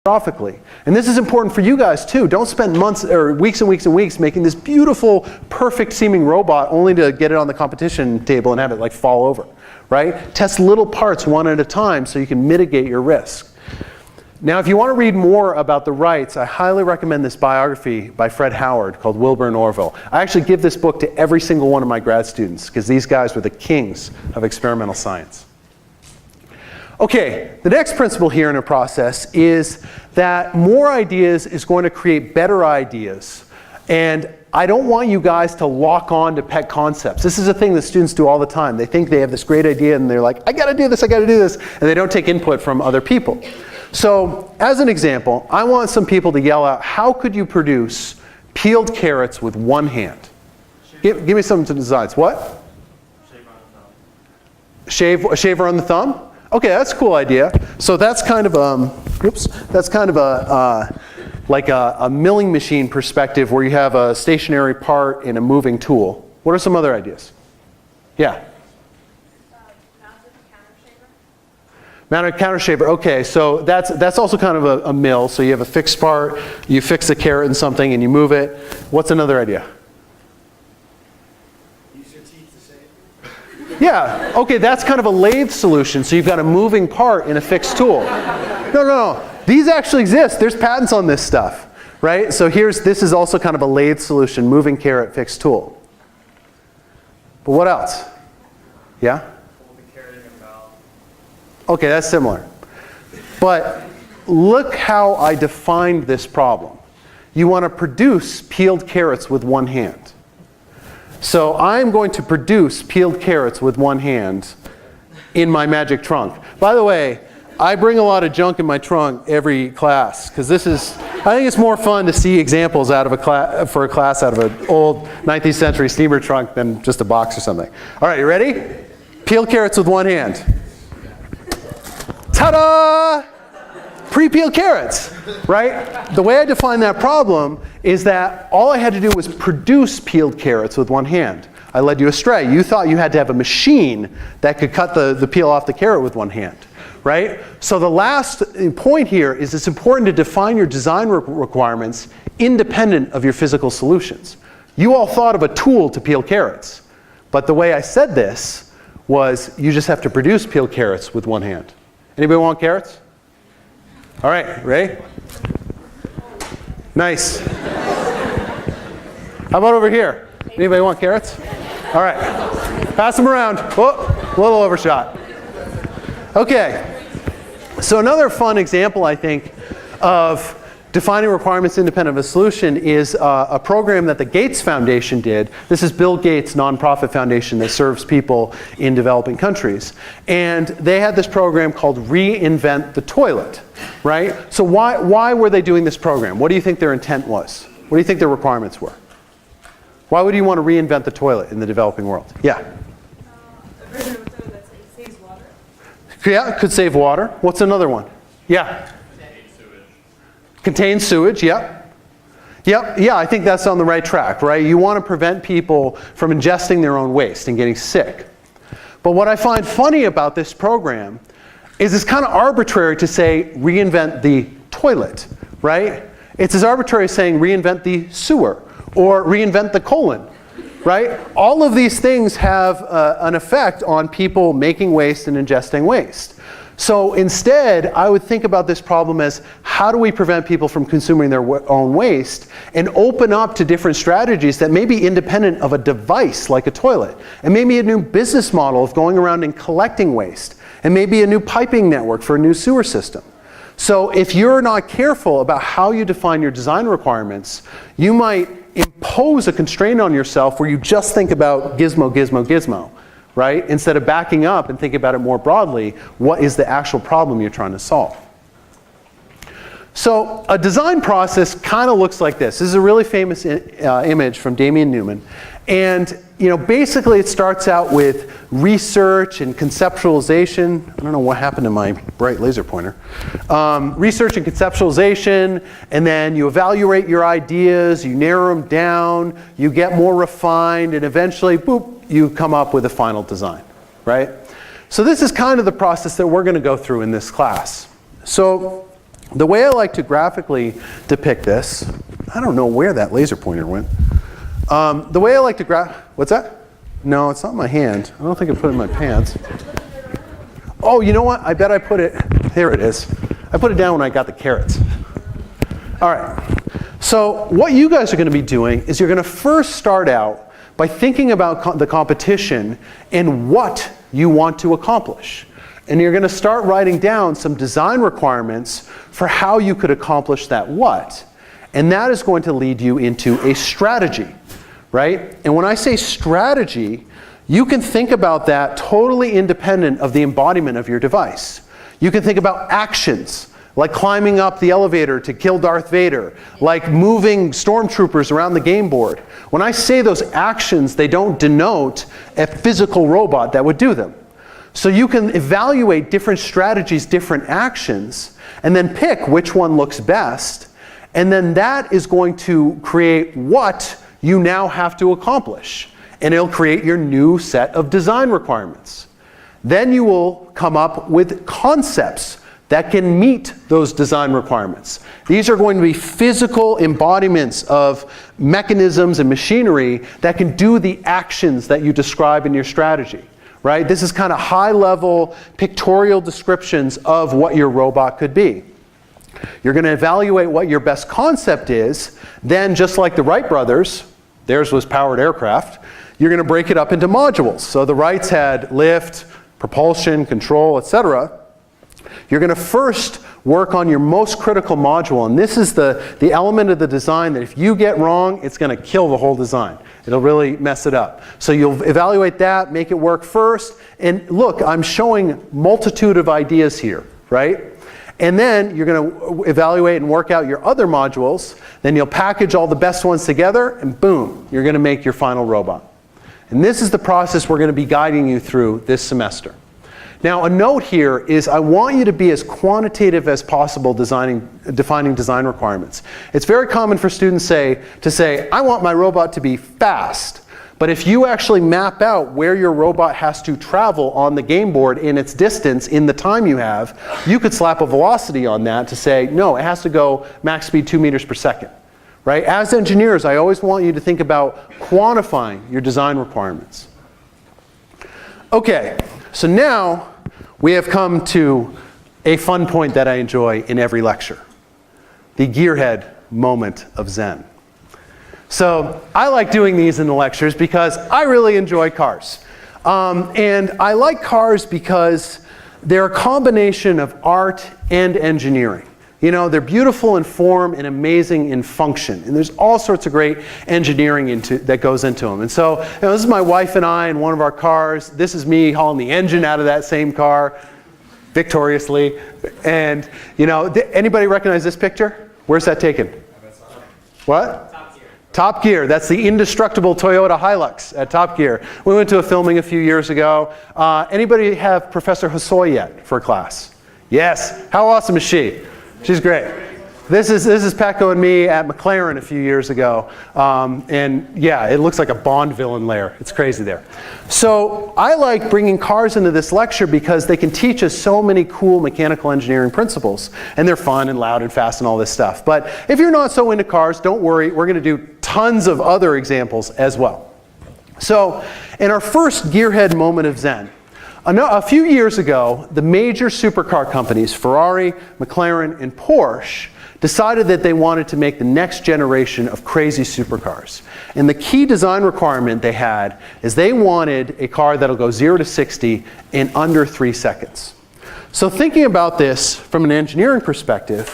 catastrophically. And this is important for you guys too. Don't spend months or weeks and weeks and weeks making this beautiful, perfect seeming robot only to get it on the competition table and have it like fall over, right? Test little parts one at a time so you can mitigate your risk. Now, if you want to read more about the Wrights, I highly recommend this biography by Fred Howard called Wilbur and Orville. I actually give this book to every single one of my grad students because these guys were the kings of experimental science. Okay, the next principle here in a process is that more ideas is going to create better ideas. And I don't want you guys to lock on to pet concepts. This is a thing that students do all the time. They think they have this great idea and they're like, I gotta do this, and they don't take input from other people. So, as an example, I want some people to yell out, how could you produce peeled carrots with one hand? Give me some designs. What? A shaver on the thumb? Okay, that's a cool idea. So that's kind of like a milling machine perspective where you have a stationary part and a moving tool. What are some other ideas? Yeah? Mounted counter shaver. Okay, so that's also kind of a mill. So you have a fixed part, you fix the carrot in something and you move it. What's another idea? Use your teeth to shave. Yeah, okay, that's kind of a lathe solution. So you've got a moving part in a fixed tool. No. These actually exist. There's patents on this stuff, right? So this is also kind of a lathe solution, moving carrot, fixed tool. But what else? Yeah? Okay, that's similar. But look how I defined this problem. You want to produce peeled carrots with one hand. So I'm going to produce peeled carrots with one hand in my magic trunk. By the way, I bring a lot of junk in my trunk every class because I think it's more fun to see examples out of for a class out of an old 19th century steamer trunk than just a box or something. All right, you ready? Peeled carrots with one hand. Ta-da! Pre-peeled carrots, right? The way I define that problem is that all I had to do was produce peeled carrots with one hand. I led you astray. You thought you had to have a machine that could cut the peel off the carrot with one hand, right? So the last point here is it's important to define your design requirements independent of your physical solutions. You all thought of a tool to peel carrots, but the way I said this was you just have to produce peeled carrots with one hand. Anybody want carrots? All right, ready? Nice. How about over here? Anybody want carrots? All right. Pass them around. Whoa, a little overshot. Okay. So another fun example, I think, of defining requirements independent of a solution is a program that the Gates Foundation did. This is Bill Gates' nonprofit foundation that serves people in developing countries. And they had this program called Reinvent the Toilet, right? So why were they doing this program? What do you think their intent was? What do you think their requirements were? Why would you want to reinvent the toilet in the developing world? Yeah? A version of a toilet that saves water. Yeah, it could save water. What's another one? Yeah? Contains sewage, yep. Yeah, I think that's on the right track, right? You want to prevent people from ingesting their own waste and getting sick. But what I find funny about this program is it's kind of arbitrary to say reinvent the toilet, right? It's as arbitrary as saying reinvent the sewer or reinvent the colon, right? All of these things have an effect on people making waste and ingesting waste. So instead, I would think about this problem as how do we prevent people from consuming their own waste and open up to different strategies that may be independent of a device like a toilet, and maybe a new business model of going around and collecting waste, and maybe a new piping network for a new sewer system. So if you're not careful about how you define your design requirements, you might impose a constraint on yourself where you just think about gizmo, gizmo, gizmo. Right? Instead of backing up and thinking about it more broadly, what is the actual problem you're trying to solve? So a design process kind of looks like this. This is a really famous image from Damian Newman. And basically it starts out with research and conceptualization. I don't know what happened to my bright laser pointer. Research and conceptualization, and then you evaluate your ideas, you narrow them down, you get more refined, and eventually, boop, you come up with a final design, right? So this is kind of the process that we're going to go through in this class. So The way I like to graphically depict this, I don't know where that laser pointer went. The way I like to what's that? No, it's not in my hand. I don't think I put it in my pants. Oh, you know what? I bet I put it, there it is. I put it down when I got the carrots. All right. So what you guys are going to be doing is you're going to first start out by thinking about the competition and what you want to accomplish. And you're going to start writing down some design requirements for how you could accomplish that what. And that is going to lead you into a strategy, right? And when I say strategy, you can think about that totally independent of the embodiment of your device. You can think about actions, like climbing up the elevator to kill Darth Vader, like moving stormtroopers around the game board. When I say those actions, they don't denote a physical robot that would do them. So you can evaluate different strategies, different actions, and then pick which one looks best. And then that is going to create what you now have to accomplish. And it'll create your new set of design requirements. Then you will come up with concepts that can meet those design requirements. These are going to be physical embodiments of mechanisms and machinery that can do the actions that you describe in your strategy, right? This is kind of high-level pictorial descriptions of what your robot could be. You're going to evaluate what your best concept is. Then, just like the Wright brothers, theirs was powered aircraft, you're going to break it up into modules. So the Wrights had lift, propulsion, control, etc. You're going to first work on your most critical module, and this is the element of the design that if you get wrong, it's going to kill the whole design. It'll really mess it up. So you'll evaluate that, make it work first, and look, I'm showing multitude of ideas here, right? And then you're going to evaluate and work out your other modules, then you'll package all the best ones together, and boom, you're going to make your final robot. And this is the process we're going to be guiding you through this semester. Now, a note here is I want you to be as quantitative as possible defining design requirements. It's very common for students to say, I want my robot to be fast. But if you actually map out where your robot has to travel on the game board in its distance in the time you have, you could slap a velocity on that to say, no, it has to go max speed 2 meters per second. Right? As engineers, I always want you to think about quantifying your design requirements. Okay, so now we have come to a fun point that I enjoy in every lecture, the gearhead moment of Zen. So I like doing these in the lectures because I really enjoy cars. And I like cars because they're a combination of art and engineering. You know, they're beautiful in form and amazing in function. And there's all sorts of great engineering that goes into them. And so, you know, this is my wife and I in one of our cars. This is me hauling the engine out of that same car victoriously. And, you know, anybody recognize this picture? Where's that taken? What? Top Gear. That's the indestructible Toyota Hilux at Top Gear. We went to a filming a few years ago. Anybody have Professor Hosoi yet for class? Yes. How awesome is she? She's great. This is Pecco and me at McLaren a few years ago. And yeah, it looks like a Bond villain lair. It's crazy there. So I like bringing cars into this lecture because they can teach us so many cool mechanical engineering principles. And they're fun and loud and fast and all this stuff. But if you're not so into cars, don't worry. We're going to do tons of other examples as well. So in our first gearhead moment of Zen, a few years ago, the major supercar companies, Ferrari, McLaren, and Porsche, decided that they wanted to make the next generation of crazy supercars. And the key design requirement they had is they wanted a car that'll go 0 to 60 in under 3 seconds. So thinking about this from an engineering perspective,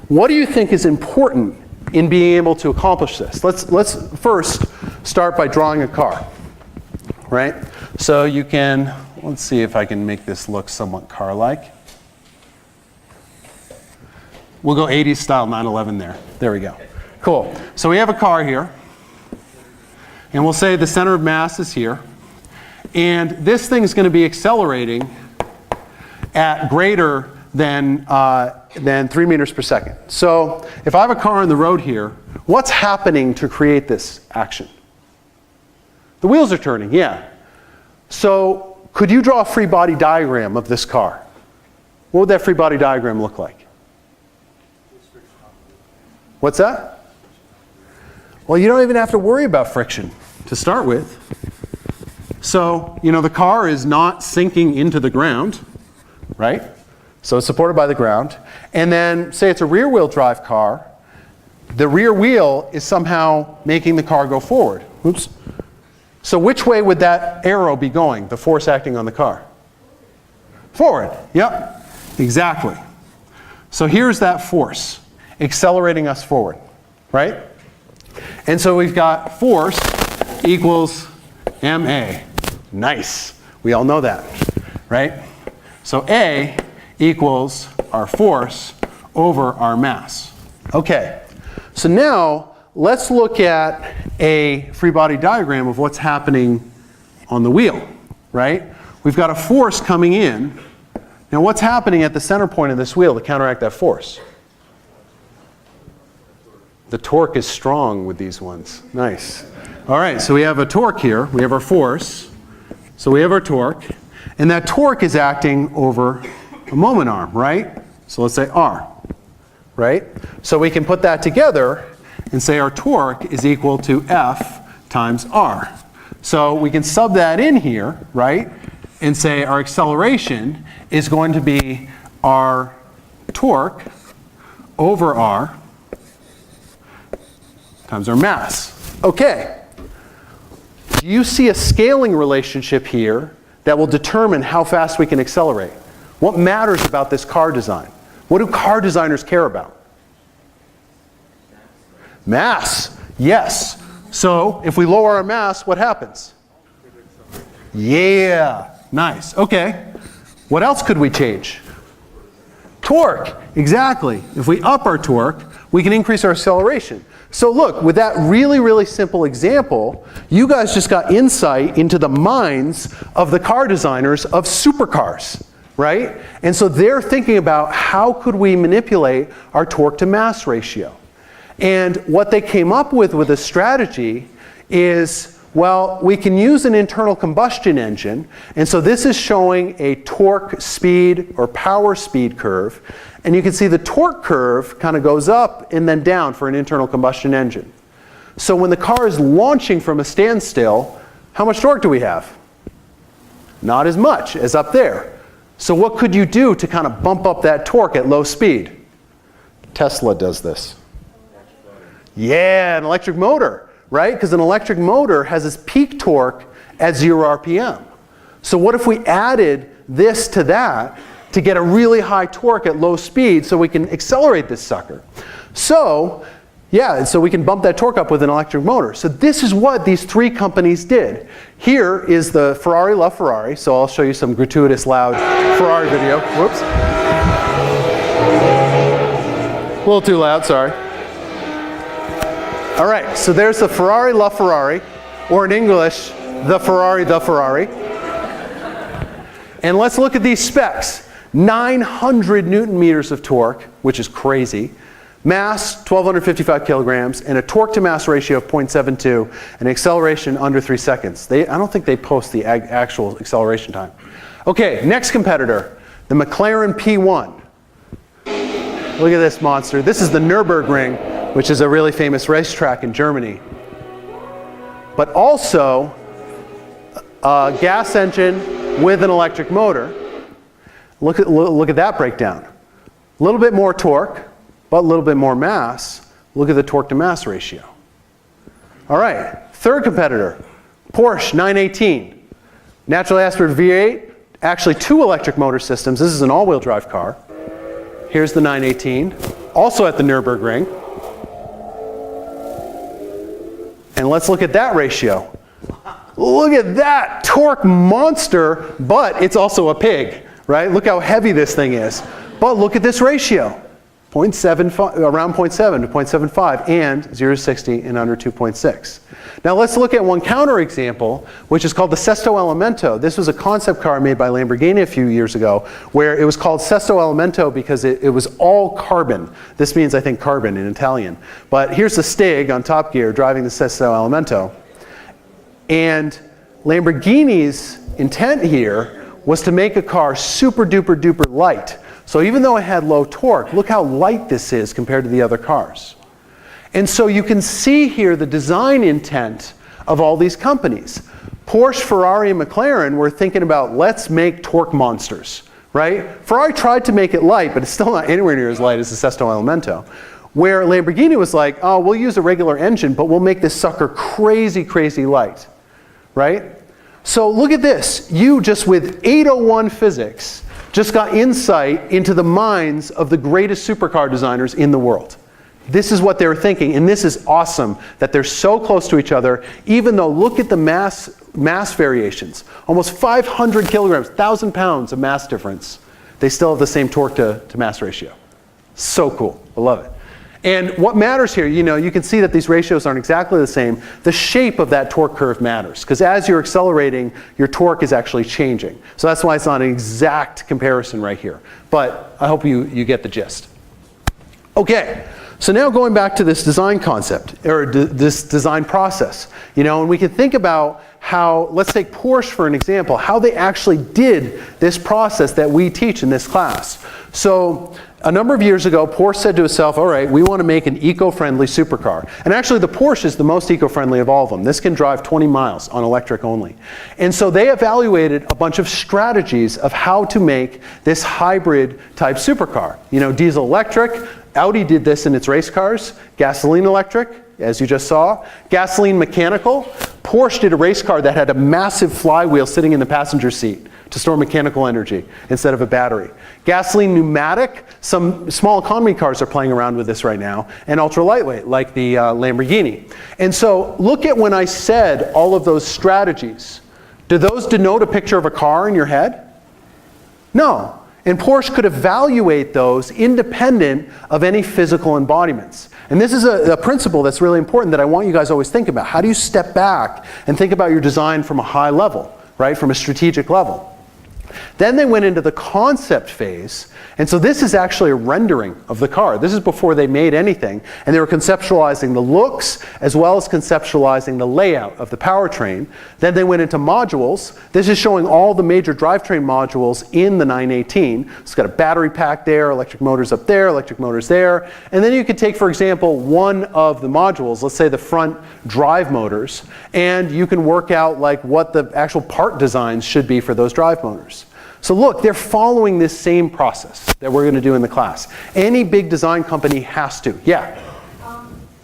what do you think is important in being able to accomplish this? Let's first start by drawing a car, right? So you can, let's see if I can make this look somewhat car-like. We'll go 80s style 911 there. There we go. Cool. So we have a car here. And we'll say the center of mass is here. And this thing is going to be accelerating at greater than 3 meters per second. So if I have a car on the road here, what's happening to create this action? The wheels are turning, yeah. So could you draw a free body diagram of this car? What would that free body diagram look like? What's that? Well, you don't even have to worry about friction to start with. So, you know, the car is not sinking into the ground, right? So it's supported by the ground. And then, say it's a rear-wheel drive car, the rear wheel is somehow making the car go forward. Oops. So which way would that arrow be going, the force acting on the car? Forward. Yep, exactly. So here's that force accelerating us forward, right? And so we've got force equals ma. Nice. We all know that, right? So A equals our force over our mass. Okay, so now let's look at a free body diagram of what's happening on the wheel, right? We've got a force coming in. Now what's happening at the center point of this wheel to counteract that force? The torque is strong with these ones. Nice. All right, so we have a torque here. We have our force. So we have our torque. And that torque is acting over a moment arm, right? So let's say R, right? So we can put that together and say our torque is equal to F times R. So we can sub that in here, right? And say our acceleration is going to be our torque over R times our mass. Okay. Do you see a scaling relationship here that will determine how fast we can accelerate? What matters about this car design? What do car designers care about? Mass. Yes. So if we lower our mass, what happens? Yeah. Nice. Okay. What else could we change? Torque. Exactly. If we up our torque, we can increase our acceleration. So look, with that really, really simple example, you guys just got insight into the minds of the car designers of supercars, right? And so they're thinking about how could we manipulate our torque to mass ratio. And what they came up with a strategy is, well, we can use an internal combustion engine. And so this is showing a torque speed or power speed curve. And you can see the torque curve kind of goes up and then down for an internal combustion engine. So when the car is launching from a standstill, how much torque do we have? Not as much as up there. So what could you do to kind of bump up that torque at low speed? Tesla does this. Yeah, an electric motor, right? Because an electric motor has its peak torque at 0 RPM. So what if we added this to that to get a really high torque at low speed so we can accelerate this sucker? So, yeah, so we can bump that torque up with an electric motor. So this is what these three companies did. Here is the Ferrari LaFerrari. So I'll show you some gratuitous loud Ferrari video. Whoops. A little too loud, sorry. All right, so there's the Ferrari LaFerrari, or in English, the Ferrari. And let's look at these specs. 900 Newton meters of torque, which is crazy. Mass, 1,255 kilograms, and a torque to mass ratio of 0.72, and acceleration under 3 seconds. I don't think they post the actual acceleration time. Okay, next competitor, the McLaren P1. Look at this monster. This is the Nürburgring, which is a really famous racetrack in Germany. But also a gas engine with an electric motor. Look at that breakdown. A little bit more torque, but a little bit more mass. Look at the torque to mass ratio. All right, third competitor, Porsche 918. Naturally aspirated V8, actually 2 electric motor systems. This is an all-wheel drive car. Here's the 918, also at the Nürburgring. And let's look at that ratio. Look at that torque monster, but it's also a pig, right? Look how heavy this thing is. But look at this ratio. 0.75, around 0.7 to 0.75, and 0 to 60 in under 2.6. Now let's look at one counterexample, which is called the Sesto Elemento. This was a concept car made by Lamborghini a few years ago, where it was called Sesto Elemento because it was all carbon. This means, I think, carbon in Italian. But here's the Stig on Top Gear driving the Sesto Elemento. And Lamborghini's intent here was to make a car super duper duper light. So even though it had low torque, look how light this is compared to the other cars. And so you can see here the design intent of all these companies. Porsche, Ferrari, and McLaren were thinking about, let's make torque monsters, right? Ferrari tried to make it light, but it's still not anywhere near as light as the Sesto Elemento. Where Lamborghini was like, oh, we'll use a regular engine, but we'll make this sucker crazy, crazy light, right? So look at this. You just with 801 physics just got insight into the minds of the greatest supercar designers in the world. This is what they were thinking, and this is awesome that they're so close to each other, even though look at the mass variations. Almost 500 kilograms, 1,000 pounds of mass difference. They still have the same torque to mass ratio. So cool. I love it. And what matters here, you can see that these ratios aren't exactly the same. The shape of that torque curve matters, because as you're accelerating, your torque is actually changing. So that's why it's not an exact comparison right here. But I hope you get the gist. Okay. So now going back to this design concept, or this design process, and we can think about how, let's take Porsche for an example, how they actually did this process that we teach in this class. So a number of years ago, Porsche said to itself, all right, we want to make an eco-friendly supercar. And actually the Porsche is the most eco-friendly of all of them. This can drive 20 miles on electric only. And so they evaluated a bunch of strategies of how to make this hybrid type supercar. Diesel electric. Audi did this in its race cars. Gasoline electric, as you just saw. Gasoline mechanical. Porsche did a race car that had a massive flywheel sitting in the passenger seat to store mechanical energy instead of a battery. Gasoline pneumatic. Some small economy cars are playing around with this right now. And ultra lightweight, like the Lamborghini. And so look at when I said all of those strategies. Do those denote a picture of a car in your head? No. And Porsche could evaluate those independent of any physical embodiments. And this is a principle that's really important that I want you guys to always think about. How do you step back and think about your design from a high level, right? From a strategic level. Then they went into the concept phase, and so this is actually a rendering of the car. This is before they made anything, and they were conceptualizing the looks as well as conceptualizing the layout of the powertrain. Then they went into modules. This is showing all the major drivetrain modules in the 918. It's got a battery pack there, electric motors up there, electric motors there. And then you could take, for example, one of the modules, let's say the front drive motors, and you can work out like what the actual part designs should be for those drive motors. So look, they're following this same process that we're going to do in the class. Any big design company has to. Yeah?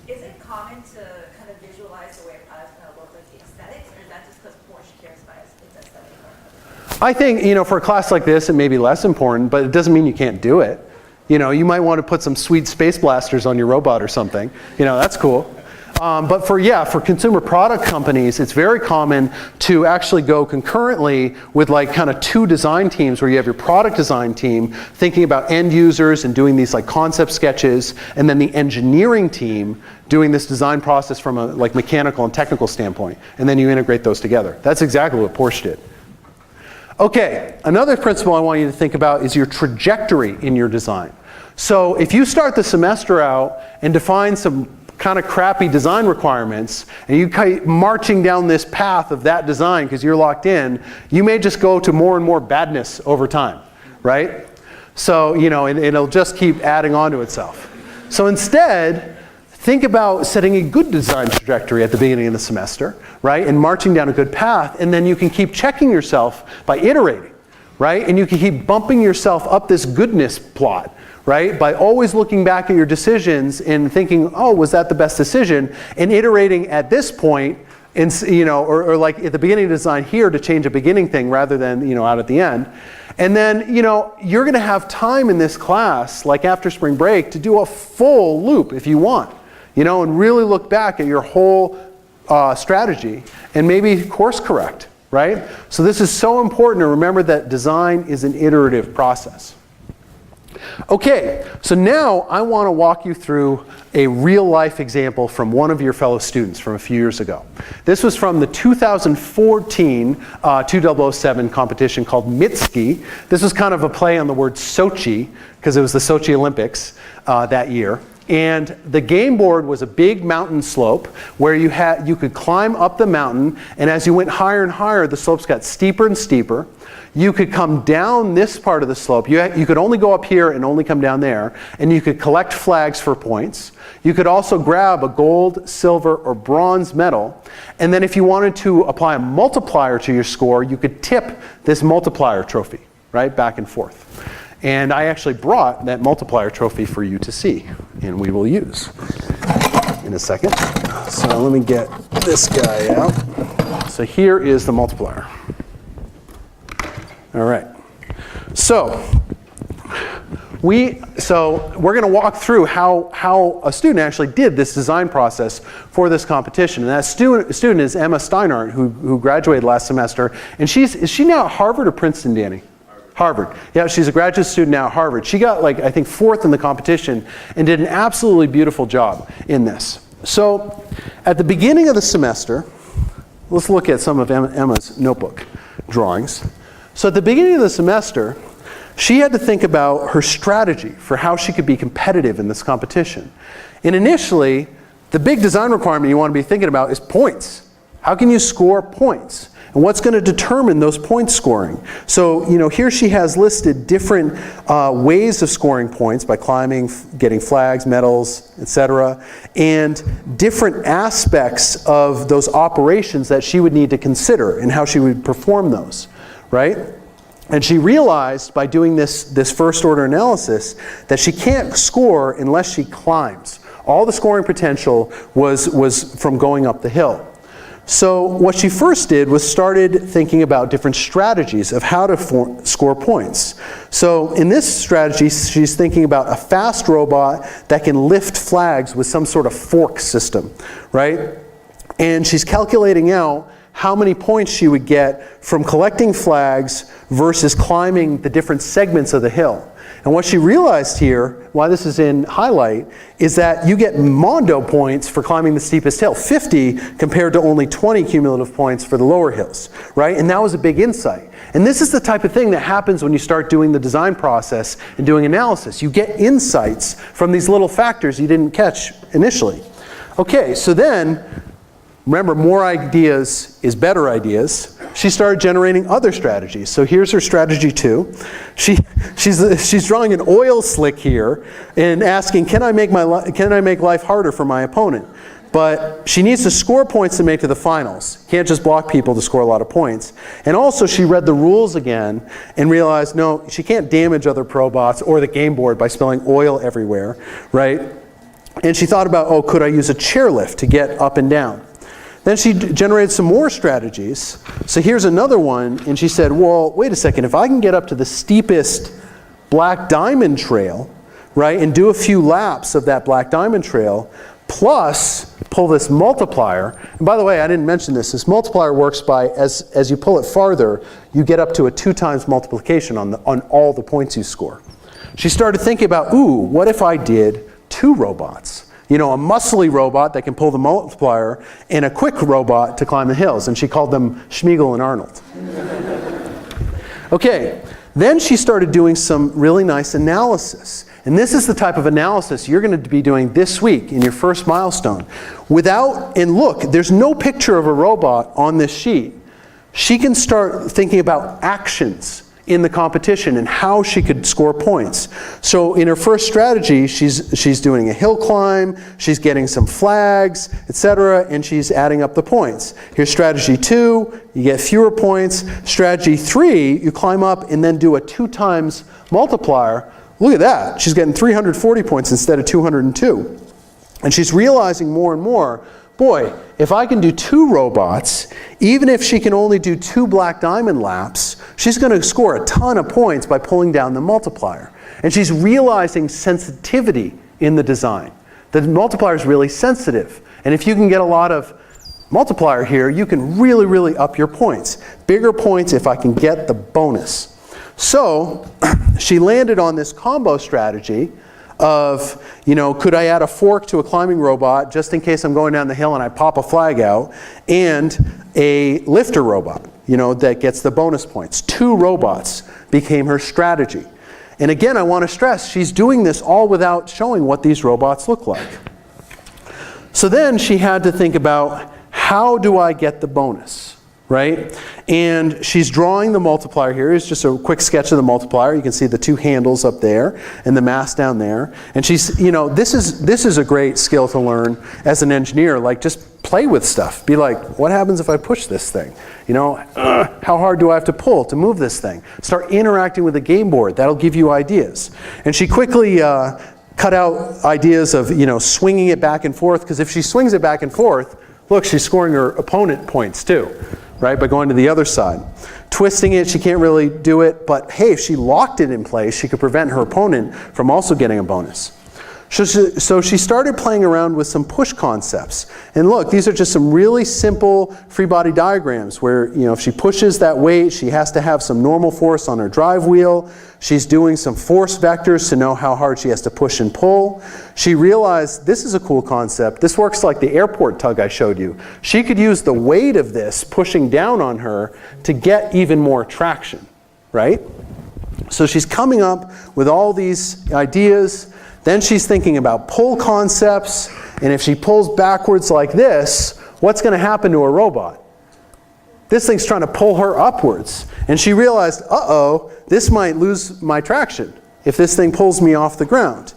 Is it common to kind of visualize the way a product's going to look, like the aesthetics, or is that just because Porsche cares about its aesthetic? I think, for a class like this, it may be less important, but it doesn't mean you can't do it. You might want to put some sweet space blasters on your robot or something. That's cool. But for consumer product companies, it's very common to actually go concurrently with like kind of two design teams where you have your product design team thinking about end users and doing these like concept sketches, and then the engineering team doing this design process from a like mechanical and technical standpoint. And then you integrate those together. That's exactly what Porsche did. Okay, another principle I want you to think about is your trajectory in your design. So if you start the semester out and define some kind of crappy design requirements, and you keep marching down this path of that design because you're locked in, you may just go to more and more badness over time, right? So, it'll just keep adding on to itself. So instead, think about setting a good design trajectory at the beginning of the semester, right? And marching down a good path, and then you can keep checking yourself by iterating, right? And you can keep bumping yourself up this goodness plot, right? By always looking back at your decisions and thinking, oh, was that the best decision? And iterating at this point, or like at the beginning of design here to change a beginning thing rather than, out at the end. And then, you're going to have time in this class, like after spring break, to do a full loop if you want, and really look back at your whole strategy and maybe course correct, right? So this is so important to remember that design is an iterative process. Okay, so now I want to walk you through a real-life example from one of your fellow students from a few years ago. This was from the 2014 2007 competition called Mitski. This was kind of a play on the word Sochi, because it was the Sochi Olympics that year. And the game board was a big mountain slope where you could climb up the mountain, and as you went higher and higher, the slopes got steeper and steeper. You could come down this part of the slope. You could only go up here and only come down there, and you could collect flags for points. You could also grab a gold, silver, or bronze medal, and then if you wanted to apply a multiplier to your score, you could tip this multiplier trophy, right, back and forth. And I actually brought that multiplier trophy for you to see, and we will use in a second. So let me get this guy out. So here is the multiplier. All right. So we're going to walk through how a student actually did this design process for this competition. And that student is Emma Steinhardt, who graduated last semester. And is she now at Harvard or Princeton, Danny? Harvard. Yeah, she's a graduate student now at Harvard. She got, like, I think 4th in the competition and did an absolutely beautiful job in this. So at the beginning of the semester, let's look at some of Emma's notebook drawings. So at the beginning of the semester, she had to think about her strategy for how she could be competitive in this competition. And initially, the big design requirement you want to be thinking about is points. How can you score points? And what's going to determine those point scoring? So, here she has listed different ways of scoring points by climbing, getting flags, medals, etc., and different aspects of those operations that she would need to consider and how she would perform those, right? And she realized by doing this first order analysis that she can't score unless she climbs. All the scoring potential was from going up the hill. So what she first did was started thinking about different strategies of how to score points. So in this strategy, she's thinking about a fast robot that can lift flags with some sort of fork system, right? And she's calculating out how many points she would get from collecting flags versus climbing the different segments of the hill. And what she realized here, why this is in highlight, is that you get mondo points for climbing the steepest hill, 50 compared to only 20 cumulative points for the lower hills, right? And that was a big insight. And this is the type of thing that happens when you start doing the design process and doing analysis. You get insights from these little factors you didn't catch initially. Okay, so then, remember, more ideas is better ideas. She started generating other strategies. So here's her strategy 2. She's drawing an oil slick here and asking, can I make life harder for my opponent? But she needs to score points to make to the finals. Can't just block people to score a lot of points. And also she read the rules again and realized, no, she can't damage other probots or the game board by spilling oil everywhere, right? And she thought about, could I use a chairlift to get up and down? Then she generated some more strategies. So here's another one, and she said, well, wait a second, if I can get up to the steepest Black Diamond Trail, right, and do a few laps of that Black Diamond Trail, plus pull this multiplier, and by the way, I didn't mention this multiplier works by, as you pull it farther, you get up to a 2 times multiplication on all the points you score. She started thinking about, what if I did 2 robots? A muscly robot that can pull the multiplier and a quick robot to climb the hills. And she called them Schmiegel and Arnold. Okay, then she started doing some really nice analysis. And this is the type of analysis you're going to be doing this week in your first milestone. And look, there's no picture of a robot on this sheet. She can start thinking about actions in the competition and how she could score points. So in her first strategy, she's doing a hill climb, she's getting some flags, etc., and she's adding up the points. Here's strategy 2, you get fewer points. Strategy 3, you climb up and then do a 2 times multiplier. Look at that, she's getting 340 points instead of 202. And she's realizing more and more, boy, if I can do 2 robots, even if she can only do 2 Black Diamond laps, she's going to score a ton of points by pulling down the multiplier. And she's realizing sensitivity in the design. The multiplier is really sensitive. And if you can get a lot of multiplier here, you can really, really up your points. Bigger points if I can get the bonus. So she landed on this combo strategy of, could I add a fork to a climbing robot just in case I'm going down the hill and I pop a flag out, and a lifter robot, that gets the bonus points. 2 robots became her strategy. And again, I want to stress, she's doing this all without showing what these robots look like. So then she had to think about, how do I get the bonus, right? And she's drawing the multiplier here. It's just a quick sketch of the multiplier. You can see the two handles up there and the mass down there. And she's, you know, this is a great skill to learn as an engineer. Like, just play with stuff. Be like, what happens if I push this thing? You know, how hard do I have to pull to move this thing? Start interacting with the game board. That'll give you ideas. And she quickly cut out ideas of, you know, swinging it back and forth, because if she swings it back and forth, look, she's scoring her opponent points too, right, by going to the other side. Twisting it, she can't really do it, but hey, if she locked it in place, she could prevent her opponent from also getting a bonus. So she started playing around with some push concepts. And look, these are just some really simple free body diagrams where, you know, if she pushes that weight, she has to have some normal force on her drive wheel. She's doing some force vectors to know how hard she has to push and pull. She realized this is a cool concept. This works like the airport tug I showed you. She could use the weight of this pushing down on her to get even more traction, right? So she's coming up with all these ideas. Then she's thinking about pull concepts, and if she pulls backwards like this, what's going to happen to a robot? This thing's trying to pull her upwards. And she realized, uh-oh, this might lose my traction if this thing pulls me off the ground.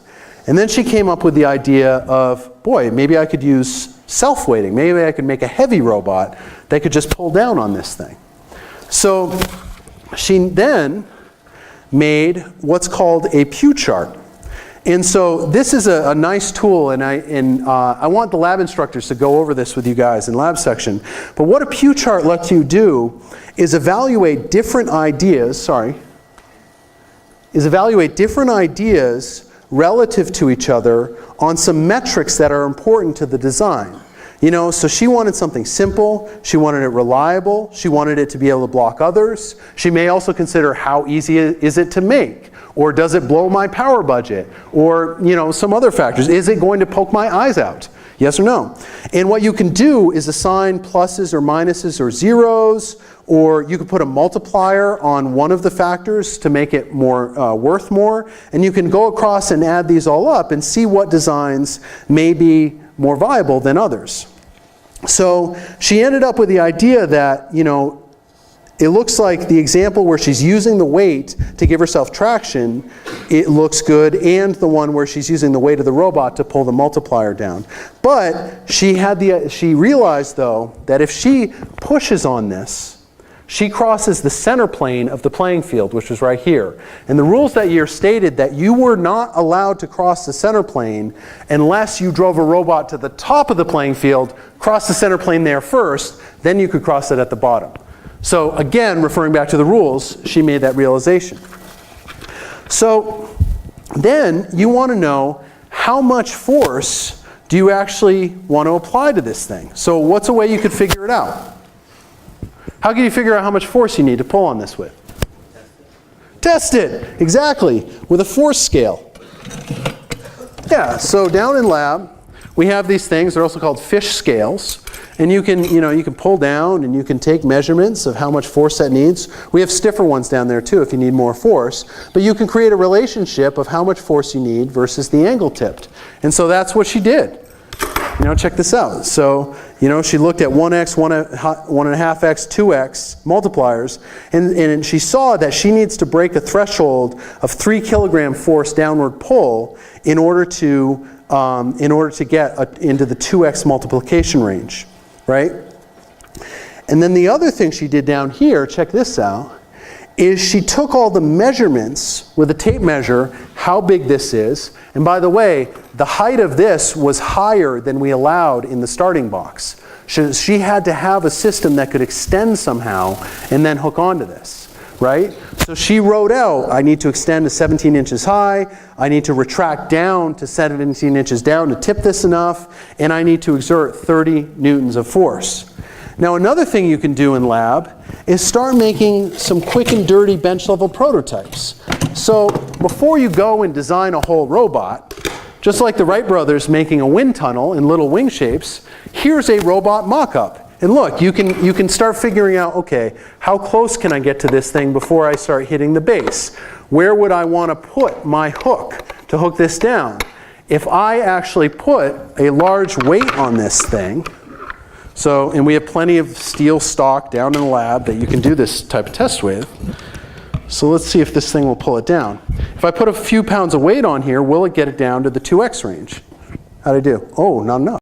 And then she came up with the idea of, boy, maybe I could use self-weighting. Maybe I could make a heavy robot that could just pull down on this thing. So she then made what's called a pew chart. And so this is a nice tool, and I want the lab instructors to go over this with you guys in lab section. But what a pew chart lets you do is evaluate different ideas, relative to each other on some metrics that are important to the design. You know, so she wanted something simple, she wanted it reliable, she wanted it to be able to block others. She may also consider, how easy is it to make? Or does it blow my power budget? Or, you know, some other factors. Is it going to poke my eyes out? Yes or no? And what you can do is assign pluses or minuses or zeros, or you could put a multiplier on one of the factors to make it more worth more. And you can go across and add these all up and see what designs may be more viable than others. So she ended up with the idea that, you know, it looks like the example where she's using the weight to give herself traction, it looks good, and the one where she's using the weight of the robot to pull the multiplier down. But she realized, though, that if she pushes on this, she crosses the center plane of the playing field, which is right here. And the rules that year stated that you were not allowed to cross the center plane unless you drove a robot to the top of the playing field, cross the center plane there first, then you could cross it at the bottom. So again, referring back to the rules, she made that realization. So then you want to know, how much force do you actually want to apply to this thing? So what's a way you could figure it out? How can you figure out how much force you need to pull on this with? Test it, exactly, with a force scale. Yeah, so down in lab, we have these things. They're also called fish scales. And you can pull down and you can take measurements of how much force that needs. We have stiffer ones down there too if you need more force. But you can create a relationship of how much force you need versus the angle tipped. And so that's what she did. You know, check this out. So, you know, she looked at 1x, 1.5x, 2x multipliers, and she saw that she needs to break a threshold of 3 kilogram force downward pull in order to get into the 2x multiplication range, right? And then the other thing she did down here, check this out, is she took all the measurements with a tape measure, how big this is. And by the way, the height of this was higher than we allowed in the starting box. She had to have a system that could extend somehow and then hook onto this, right? So she wrote out, I need to extend to 17 inches high, I need to retract down to 17 inches down to tip this enough, and I need to exert 30 newtons of force. Now another thing you can do in lab is start making some quick and dirty bench level prototypes. So before you go and design a whole robot, just like the Wright brothers making a wind tunnel in little wing shapes, here's a robot mock-up. And look, you can start figuring out, okay, how close can I get to this thing before I start hitting the base? where would I want to put my hook to hook this down? If I actually put a large weight on this thing, so, and we have plenty of steel stock down in the lab that you can do this type of test with. So let's see if this thing will pull it down. If I put a few pounds of weight on here, will it get it down to the 2x range? How'd I do? Oh, not enough.